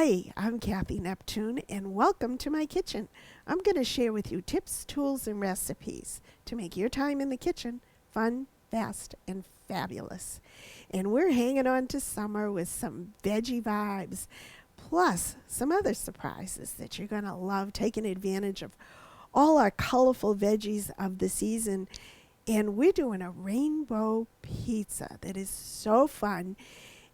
Hi, I'm Cathy Neptune, and welcome to my kitchen. I'm going to share with you tips, tools, and recipes to make your time in the kitchen fun, fast, and fabulous. And we're hanging on to summer with some veggie vibes, plus some other surprises that you're going to love, taking advantage of all our colorful veggies of the season. And we're doing a rainbow pizza that is so fun.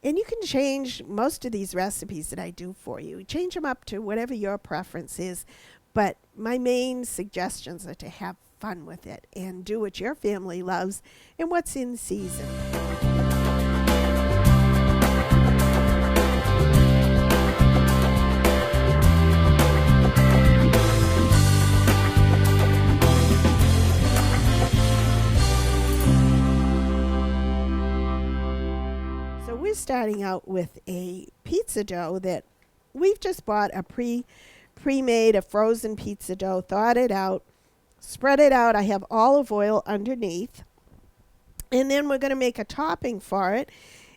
And you can change most of these recipes that I do for you. Change them up to whatever your preference is. But my main suggestions are to have fun with it and do what your family loves and what's in season. We're starting out with a pizza dough that we've just bought a pre-made, a frozen pizza dough, thawed it out, spread it out. I have olive oil underneath. And then we're going to make a topping for it.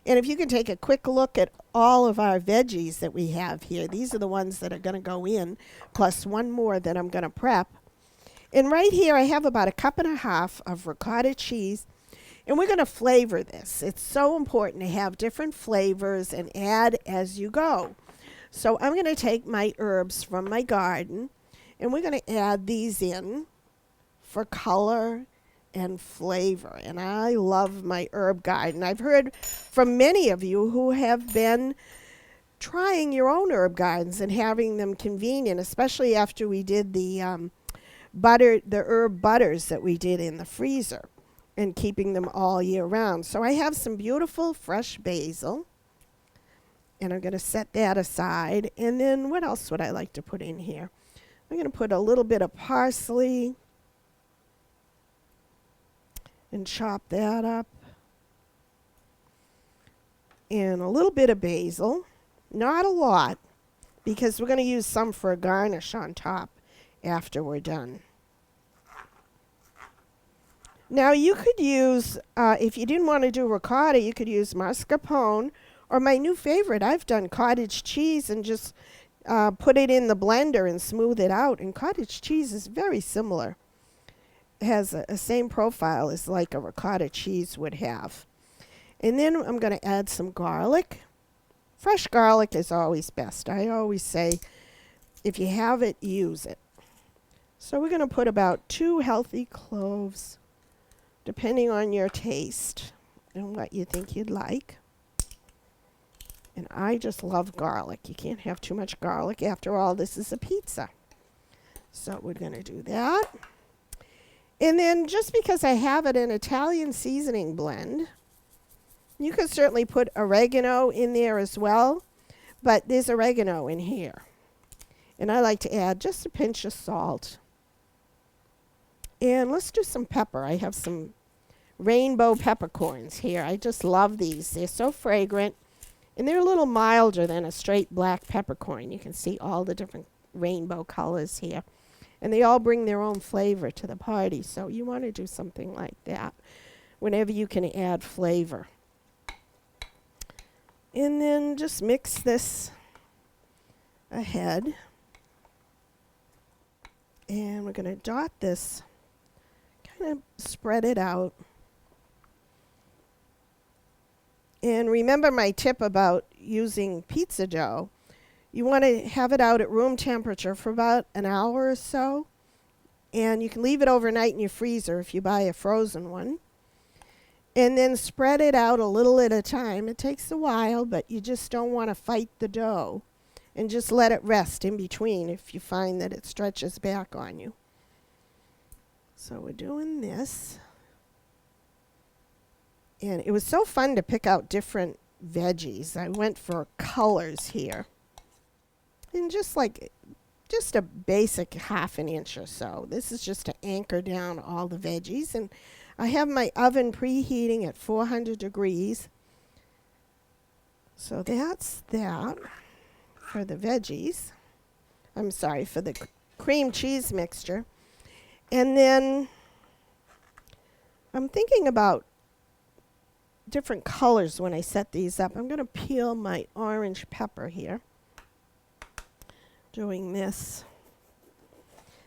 And if you can take a quick look at all of our veggies that we have here, these are the ones that are going to go in, plus one more that I'm going to prep. And right here I have about 1.5 cups of ricotta cheese. And we're going to flavor this. It's so important to have different flavors and add as you go. So I'm going to take my herbs from my garden, and we're going to add these in for color and flavor. And I love my herb garden. I've heard from many of you who have been trying your own herb gardens and having them convenient, especially after we did the herb butters that we did in the freezer, and keeping them all year round. So I have some beautiful fresh basil, and I'm going to set that aside. And then what else would I like to put in here? I'm going to put a little bit of parsley and chop that up, and a little bit of basil, not a lot, because we're going to use some for a garnish on top after we're done. Now you could use, if you didn't want to do ricotta, you could use mascarpone, or my new favorite, I've done cottage cheese and just put it in the blender and smooth it out. And cottage cheese is very similar. It has a same profile as like a ricotta cheese would have. And then I'm going to add some garlic. Fresh garlic is always best. I always say, if you have it, use it. So we're going to put about 2 healthy cloves, depending on your taste and what you think you'd like. And I just love garlic. You can't have too much garlic. After all, this is a pizza. So we're going to do that. And then just because I have it in Italian seasoning blend, you can certainly put oregano in there as well, but there's oregano in here. And I like to add just a pinch of salt. And let's do some pepper. I have some rainbow peppercorns here. I just love these. They're so fragrant. And they're a little milder than a straight black peppercorn. You can see all the different rainbow colors here. And they all bring their own flavor to the party. So you want to do something like that whenever you can add flavor. And then just mix this ahead. And we're going to dot this, kind of spread it out. And remember my tip about using pizza dough. You want to have it out at room temperature for about an hour or so. And you can leave it overnight in your freezer if you buy a frozen one. And then spread it out a little at a time. It takes a while, but you just don't want to fight the dough. And just let it rest in between if you find that it stretches back on you. So we're doing this. And it was so fun to pick out different veggies. I went for colors here. And just a basic 1/2 inch or so. This is just to anchor down all the veggies. And I have my oven preheating at 400 degrees. So that's that for the veggies. I'm sorry, for the cream cheese mixture. And then I'm thinking about different colors when I set these up. I'm going to peel my orange pepper here. doing this.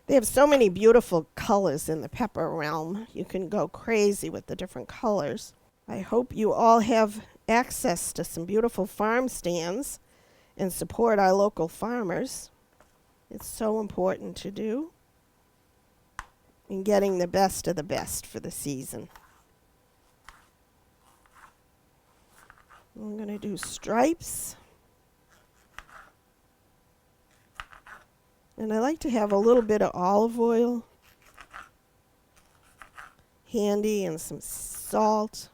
They have so many beautiful colors in the pepper realm. You can go crazy with the different colors. I hope you all have access to some beautiful farm stands and support our local farmers. It's so important to do in getting the best of the best for the season. I'm going to do stripes. And I like to have a little bit of olive oil handy and some salt.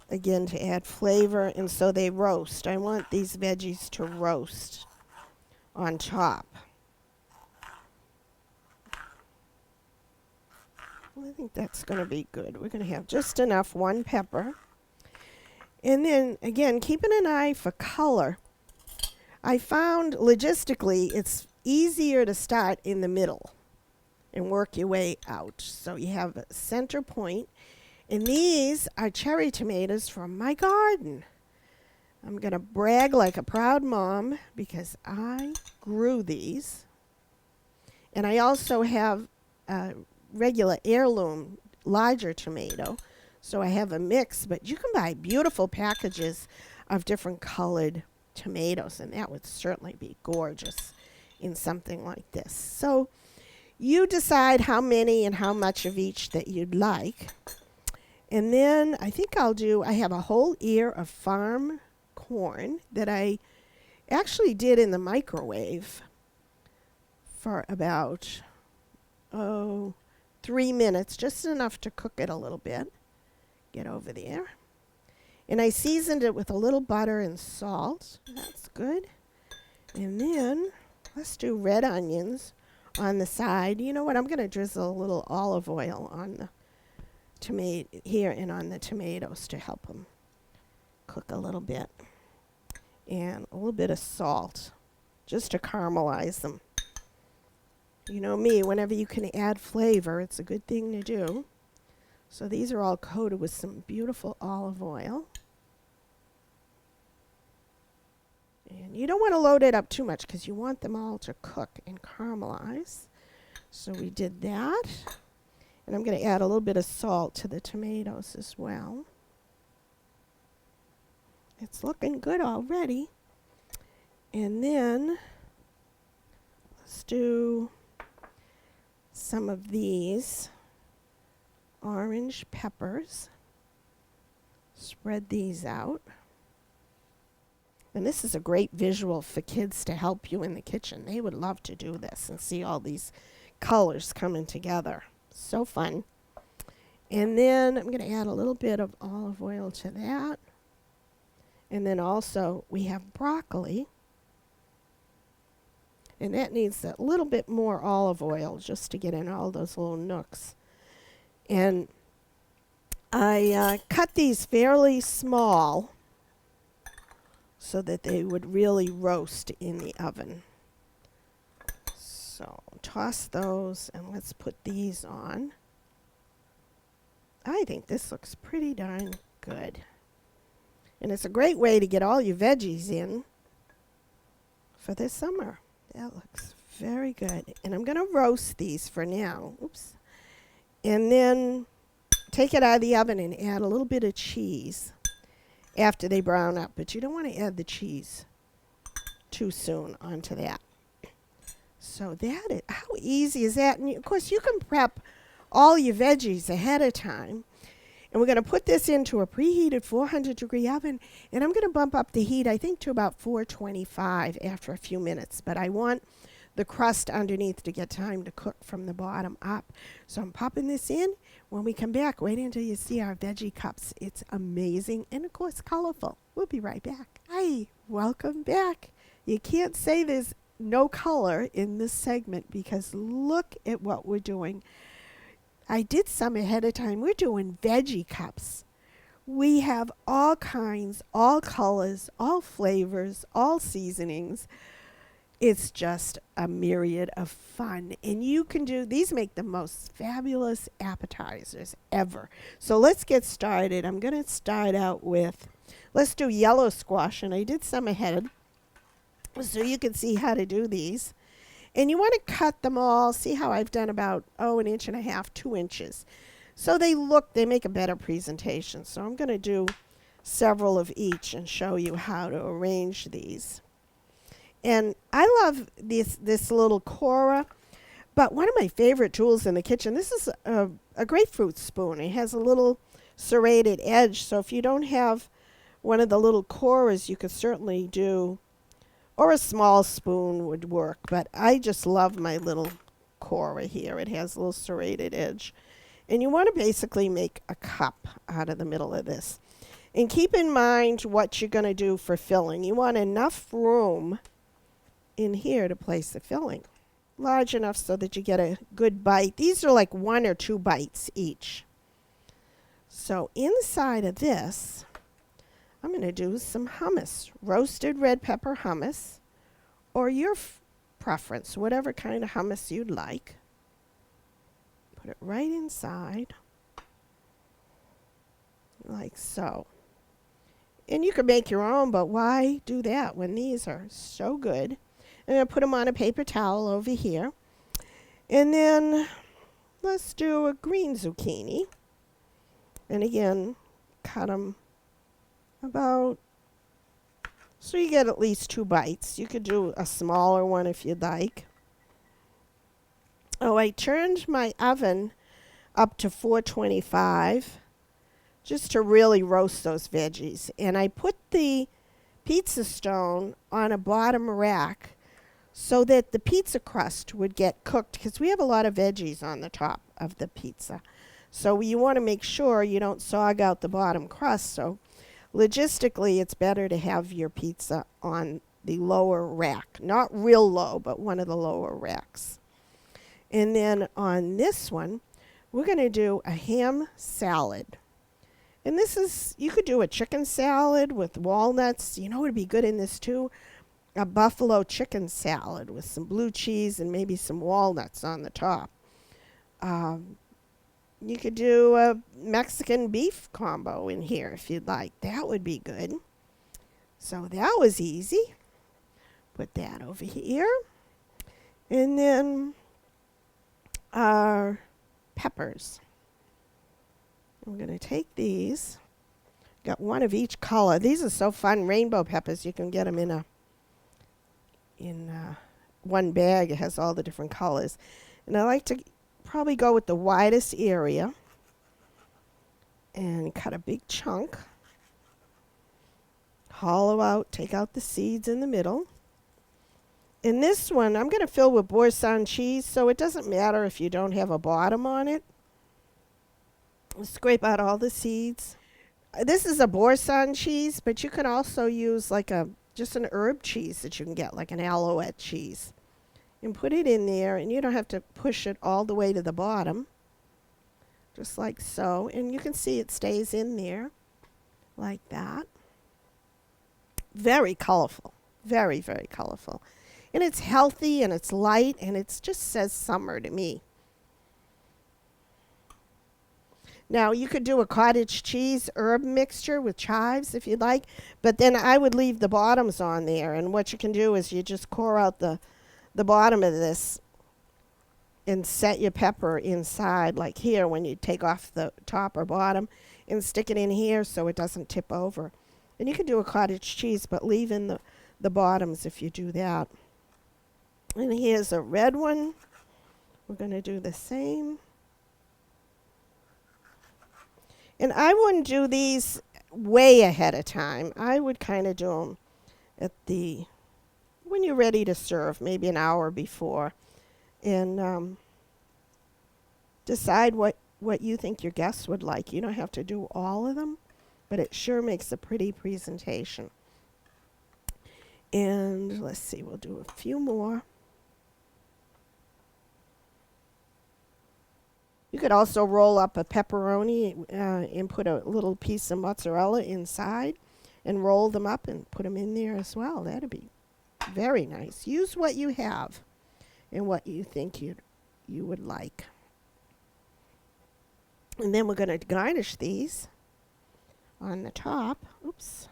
Again, to add flavor, and so they roast. I want these veggies to roast on top. I think that's going to be good. We're going to have just enough, one pepper. And then, again, keeping an eye for color. I found logistically it's easier to start in the middle and work your way out. So you have a center point. And these are cherry tomatoes from my garden. I'm going to brag like a proud mom because I grew these. And I also have a regular heirloom larger tomato. So I have a mix, but you can buy beautiful packages of different colored tomatoes, and that would certainly be gorgeous in something like this. So you decide how many and how much of each that you'd like. And then I think I have a whole ear of farm corn that I actually did in the microwave for about 3 minutes, just enough to cook it a little bit. Get over there. And I seasoned it with a little butter and salt. That's good. And then let's do red onions on the side. You know what? I'm going to drizzle a little olive oil on the tomato here and on the tomatoes to help them cook a little bit. And a little bit of salt just to caramelize them. You know me, whenever you can add flavor, it's a good thing to do. So these are all coated with some beautiful olive oil. And you don't want to load it up too much because you want them all to cook and caramelize. So we did that. And I'm going to add a little bit of salt to the tomatoes as well. It's looking good already. And then let's do some of these orange peppers. Spread these out. And this is a great visual for kids to help you in the kitchen. They would love to do this and see all these colors coming together. So fun. And then I'm going to add a little bit of olive oil to that. And then also we have broccoli. And that needs a little bit more olive oil just to get in all those little nooks. And I cut these fairly small so that they would really roast in the oven. So toss those and let's put these on. I think this looks pretty darn good. And it's a great way to get all your veggies in for this summer. That looks very good. And I'm going to roast these for now. Oops. And then take it out of the oven and add a little bit of cheese after they brown up. But you don't want to add the cheese too soon onto that. So that is, how easy is that? And of course, you can prep all your veggies ahead of time. And we're going to put this into a preheated 400-degree oven. And I'm going to bump up the heat, I think, to about 425 after a few minutes. But I want the crust underneath to get time to cook from the bottom up. So I'm popping this in. When we come back, wait until you see our veggie cups. It's amazing and, of course, colorful. We'll be right back. Hi, welcome back. You can't say there's no color in this segment because look at what we're doing. I did some ahead of time. We're doing veggie cups. We have all kinds, all colors, all flavors, all seasonings. It's just a myriad of fun. And you can do, these make the most fabulous appetizers ever. So let's get started. I'm going to start out with, let's do yellow squash. And I did some ahead. so you can see how to do these. And you want to cut them all. See how I've done about, 1.5 inches, 2 inches. So they make a better presentation. So I'm going to do several of each and show you how to arrange these. And I love this little Cora, but one of my favorite tools in the kitchen, this is a grapefruit spoon. It has a little serrated edge, so if you don't have one of the little Coras, you could certainly do, or a small spoon would work, but I just love my little Cora here. It has a little serrated edge. And you want to basically make a cup out of the middle of this. And keep in mind what you're going to do for filling. You want enough room in here to place the filling. Large enough so that you get a good bite. These are like 1 or 2 bites each. So inside of this, I'm going to do some hummus, roasted red pepper hummus, or your preference, whatever kind of hummus you'd like. Put it right inside, like so. And you could make your own, but why do that when these are so good? I'm going to put them on a paper towel over here. And then let's do a green zucchini. And again, cut them about, so you get at least 2 bites. You could do a smaller one if you'd like. Oh, I turned my oven up to 425 just to really roast those veggies. And I put the pizza stone on a bottom rack so that the pizza crust would get cooked, because we have a lot of veggies on the top of the pizza. So you want to make sure you don't sog out the bottom crust. So logistically, it's better to have your pizza on the lower rack. Not real low, but one of the lower racks. And then on this one, we're going to do a ham salad. And this is, you could do a chicken salad with walnuts. You know what would be good in this too? A buffalo chicken salad with some blue cheese and maybe some walnuts on the top. You could do a Mexican beef combo in here if you'd like. That would be good. So that was easy. Put that over here. And then our peppers. I'm going to take these. Got one of each color. These are so fun. Rainbow peppers. You can get them in one bag. It has all the different colors. And I like to probably go with the widest area and cut a big chunk. Hollow out. Take out the seeds in the middle. In this one, I'm going to fill with BOURSIN cheese, so it doesn't matter if you don't have a bottom on it. Scrape out all the seeds. This is a BOURSIN cheese, but you can also use like just an herb cheese that you can get, like an alouette cheese. And put it in there, and you don't have to push it all the way to the bottom. Just like so. And you can see it stays in there like that. Very colorful. Very, very colorful. And it's healthy, and it's light, and it just says summer to me. Now, you could do a cottage cheese herb mixture with chives if you'd like, but then I would leave the bottoms on there. And what you can do is you just core out the bottom of this and set your pepper inside, like here when you take off the top or bottom, and stick it in here so it doesn't tip over. And you can do a cottage cheese, but leave in the bottoms if you do that. And here's a red one. We're going to do the same. And I wouldn't do these way ahead of time. I would kind of do them when you're ready to serve, maybe an hour before. And decide what you think your guests would like. You don't have to do all of them, but it sure makes a pretty presentation. And let's see, we'll do a few more. You could also roll up a pepperoni and put a little piece of mozzarella inside and roll them up and put them in there as well. That'd be very nice. Use what you have and what you think you would like. And then we're going to garnish these on the top. Oops.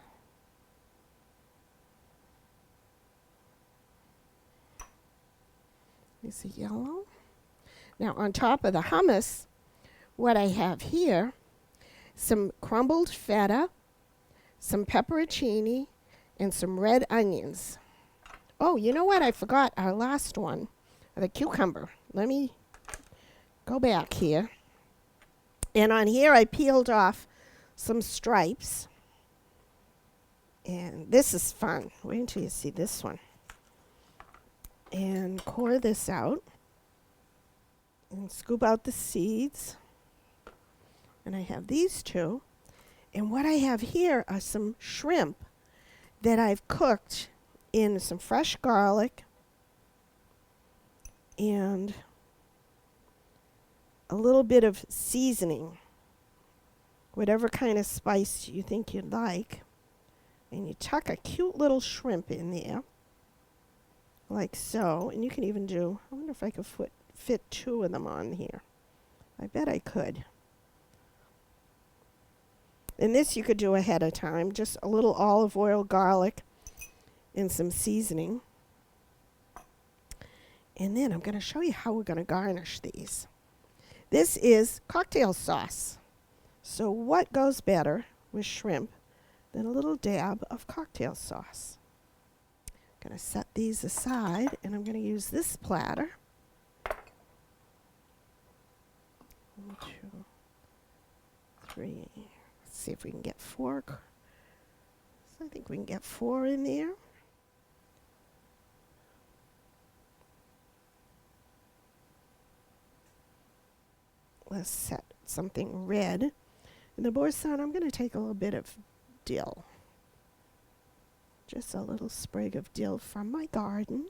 There's a yellow. Now on top of the hummus, what I have here, some crumbled feta, some pepperoncini, and some red onions. Oh, you know what? I forgot our last one, the cucumber. Let me go back here. And on here I peeled off some stripes. And this is fun. Wait until you see this one. And core this out. And scoop out the seeds. And I have these two. And what I have here are some shrimp that I've cooked in some fresh garlic and a little bit of seasoning, whatever kind of spice you think you'd like. And you tuck a cute little shrimp in there, like so. And you can even do, I wonder if I could fit two of them on here. I bet I could. And this you could do ahead of time, just a little olive oil, garlic, and some seasoning. And then I'm going to show you how we're going to garnish these. This is cocktail sauce. So what goes better with shrimp than a little dab of cocktail sauce? I'm going to set these aside, and I'm going to use this platter. 1, 2, 3. Let's see if we can get 4. So I think we can get 4 in there. Let's set something red. In the boursin, I'm going to take a little bit of dill. Just a little sprig of dill from my garden.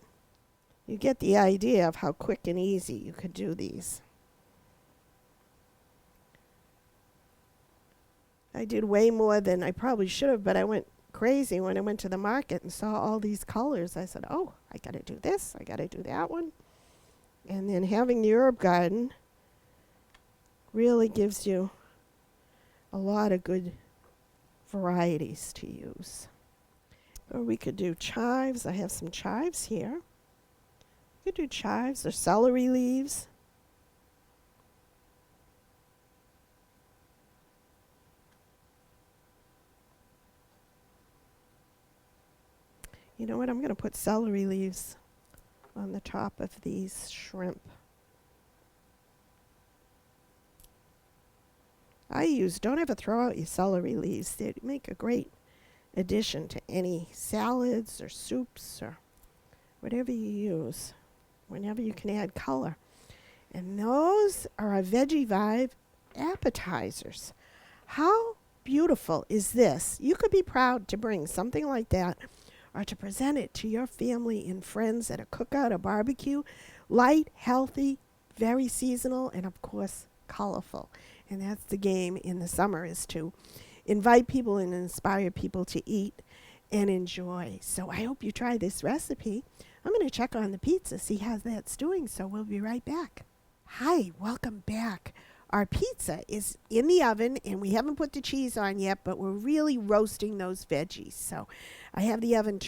You get the idea of how quick and easy you could do these. I did way more than I probably should have, but I went crazy when I went to the market and saw all these colors. I said, oh, I got to do this. I got to do that one. And then having the herb garden really gives you a lot of good varieties to use. Or we could do chives. I have some chives here. You could do chives or celery leaves. You know what? I'm going to put celery leaves on the top of these shrimp. Don't ever throw out your celery leaves. They make a great addition to any salads or soups or whatever you use, whenever you can add color. And those are our Veggie Vibe appetizers. How beautiful is this? You could be proud to bring something like that or to present it to your family and friends at a cookout, a barbecue. Light, healthy, very seasonal, and of course, colorful. And that's the game in the summer, is to invite people and inspire people to eat and enjoy. So I hope you try this recipe. I'm going to check on the pizza, see how that's doing. So we'll be right back. Hi, welcome back. Our pizza is in the oven, and we haven't put the cheese on yet, but we're really roasting those veggies. So I have the oven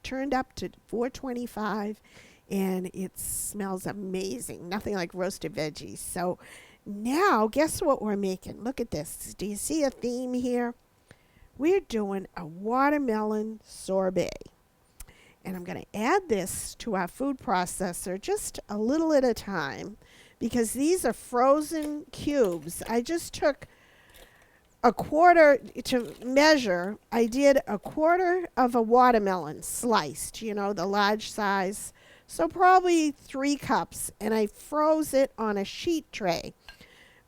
turned up to 425, and it smells amazing. Nothing like roasted veggies. So now, guess what we're making? Look at this. Do you see a theme here? We're doing a watermelon sorbet. And I'm going to add this to our food processor just a little at a time, because these are frozen cubes. I just took a quarter to measure. I did a quarter of a watermelon sliced, the large size. So probably 3 cups. And I froze it on a sheet tray.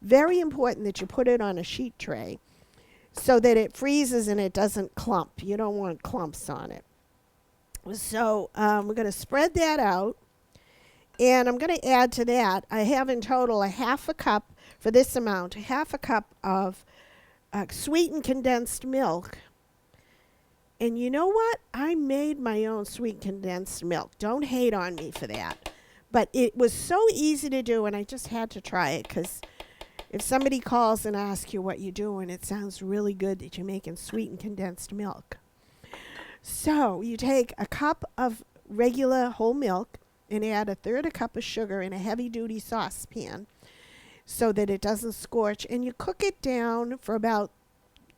Very important that you put it on a sheet tray so that it freezes and it doesn't clump. You don't want clumps on it. So we're going to spread that out. And I'm going to add to that, I have in total a half a cup, for this amount, a half a cup of sweetened condensed milk. And you know what? I made my own sweet condensed milk. Don't hate on me for that. But it was so easy to do, and I just had to try it, because if somebody calls and asks you what you're doing, it sounds really good that you're making sweetened condensed milk. So you take a cup of regular whole milk, and add 1/3 cup of sugar in a heavy-duty saucepan so that it doesn't scorch. And you cook it down for about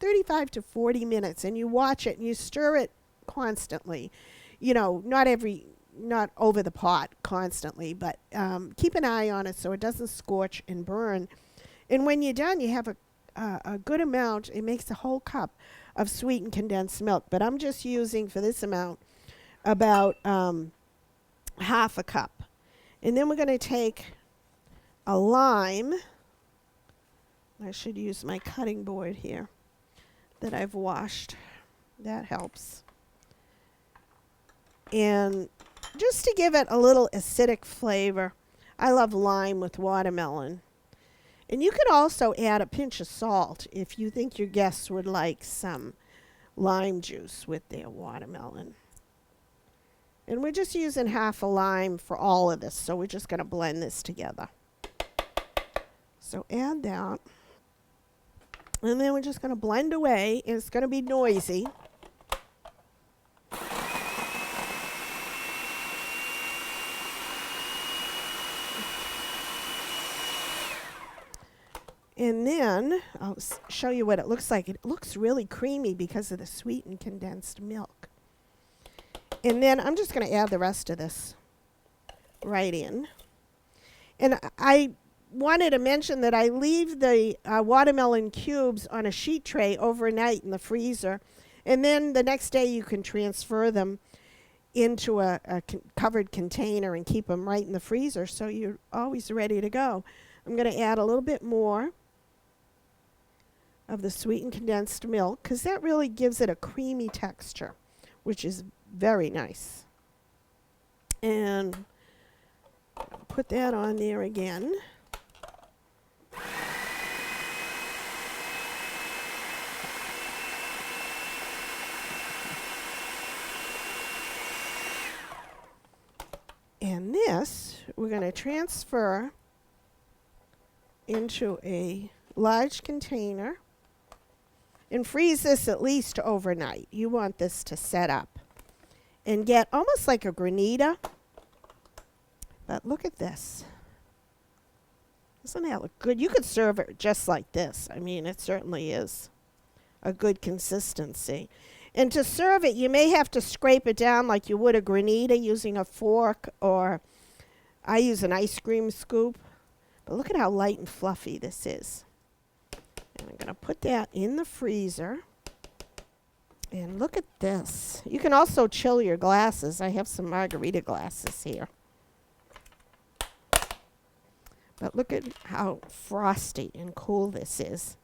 35 to 40 minutes, and you watch it and you stir it constantly. You know, not over the pot constantly, but keep an eye on it so it doesn't scorch and burn. And when you're done, you have a good amount. It makes a whole cup of sweetened condensed milk. But I'm just using for this amount about 1/2 cup. And then we're going to take a lime. I should use my cutting board here that I've washed. That helps. And just to give it a little acidic flavor, I love lime with watermelon. And you could also add a pinch of salt if you think your guests would like some lime juice with their watermelon. And we're just using 1/2 a lime for all of this, so we're just going to blend this together. So add that. And then we're just going to blend away, and it's going to be noisy. And then I'll show you what it looks like. It looks really creamy because of the sweetened condensed milk. And then I'm just going to add the rest of this right in. And I wanted to mention that I leave the watermelon cubes on a sheet tray overnight in the freezer. And then the next day you can transfer them into a covered container and keep them right in the freezer so you're always ready to go. I'm going to add a little bit more of the sweetened condensed milk because that really gives it a creamy texture, which is very nice. And put that on there again. And this we're going to transfer into a large container and freeze this at least overnight. You want this to set up and get almost like a granita. But look at this. Doesn't that look good? You could serve it just like this. I mean, it certainly is a good consistency. And to serve it, you may have to scrape it down like you would a granita using a fork, or I use an ice cream scoop. But look at how light and fluffy this is. And I'm going to put that in the freezer. And look at this. You can also chill your glasses. I have some margarita glasses here. But look at how frosty and cool this is.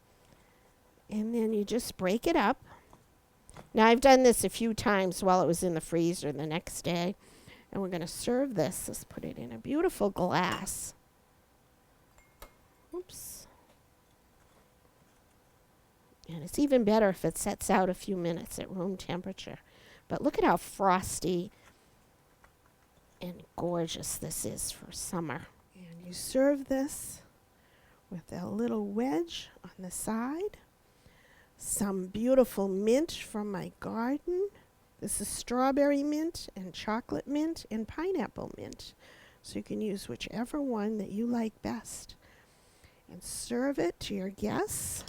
And then you just break it up. Now, I've done this a few times while it was in the freezer the next day. And we're going to serve this. Let's put it in a beautiful glass. Oops. And it's even better if it sets out a few minutes at room temperature. But look at how frosty and gorgeous this is for summer. And you serve this with a little wedge on the side. Some beautiful mint from my garden. This is strawberry mint and chocolate mint and pineapple mint. So you can use whichever one that you like best. And serve it to your guests.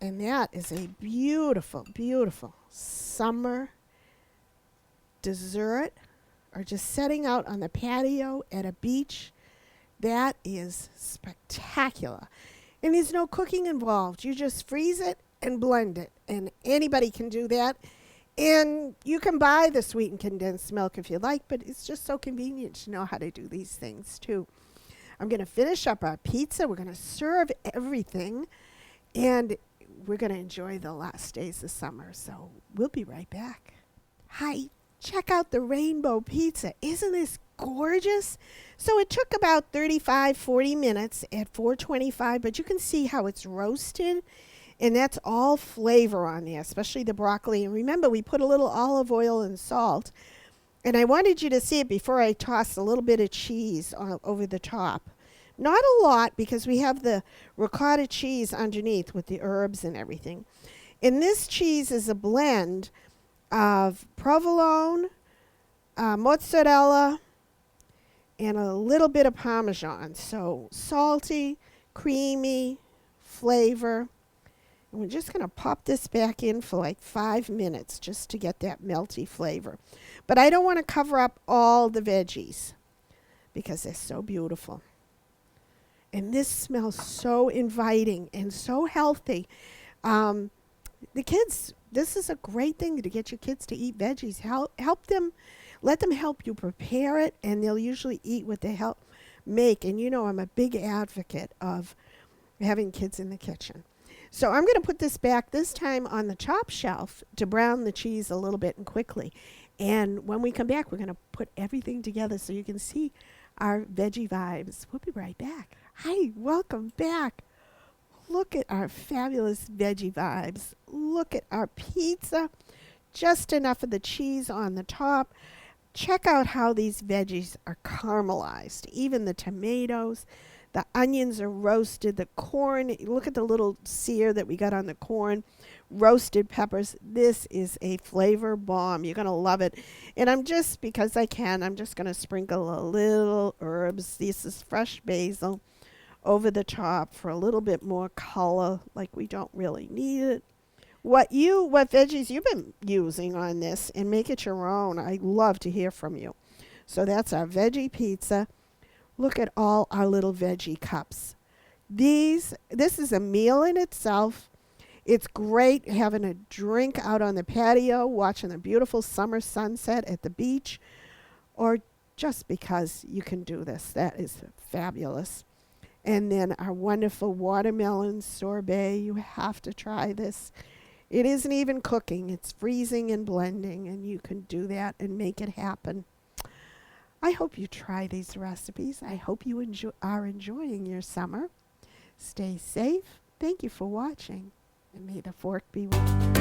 And that is a beautiful, beautiful summer dessert, or just setting out on the patio at a beach. That is spectacular. And there's no cooking involved. You just freeze it and blend it. And anybody can do that. And you can buy the sweetened condensed milk if you like, but it's just so convenient to know how to do these things too. I'm going to finish up our pizza. We're going to serve everything. And we're going to enjoy the last days of summer. So we'll be right back. Hi, check out the rainbow pizza. Isn't this gorgeous? So it took about 35-40 minutes at 425, but you can see how it's roasted. And that's all flavor on there, especially the broccoli. And remember, we put a little olive oil and salt. And I wanted you to see it before I tossed a little bit of cheese over the top. Not a lot, because we have the ricotta cheese underneath with the herbs and everything. And this cheese is a blend of provolone, mozzarella, and a little bit of Parmesan. So salty, creamy flavor. And we're just going to pop this back in for like 5 minutes just to get that melty flavor. But I don't want to cover up all the veggies because they're so beautiful. And this smells so inviting and so healthy. The kids, this is a great thing to get your kids to eat veggies. Help them, let them help you prepare it, and they'll usually eat what they help make. And you know I'm a big advocate of having kids in the kitchen. So I'm going to put this back this time on the top shelf to brown the cheese a little bit and quickly. And when we come back, we're going to put everything together so you can see our veggie vibes. We'll be right back. Hi, welcome back. Look at our fabulous veggie vibes. Look at our pizza. Just enough of the cheese on the top. Check out how these veggies are caramelized. Even the tomatoes. The onions are roasted. The corn, look at the little sear that we got on the corn. Roasted peppers. This is a flavor bomb. You're going to love it. And I'm just, because I can, I'm just going to sprinkle a little herbs. This is fresh basil over the top for a little bit more color, like we don't really need it. What veggies you've been using on this, and make it your own. I love to hear from you. So that's our veggie pizza. Look at all our little veggie cups. This is a meal in itself. It's great having a drink out on the patio, watching the beautiful summer sunset at the beach, or just because you can do this. That is fabulous. And then our wonderful watermelon sorbet. You have to try this. It isn't even cooking. It's freezing and blending, and you can do that and make it happen. I hope you try these recipes. I hope you are enjoying your summer. Stay safe. Thank you for watching, and may the fork be with you.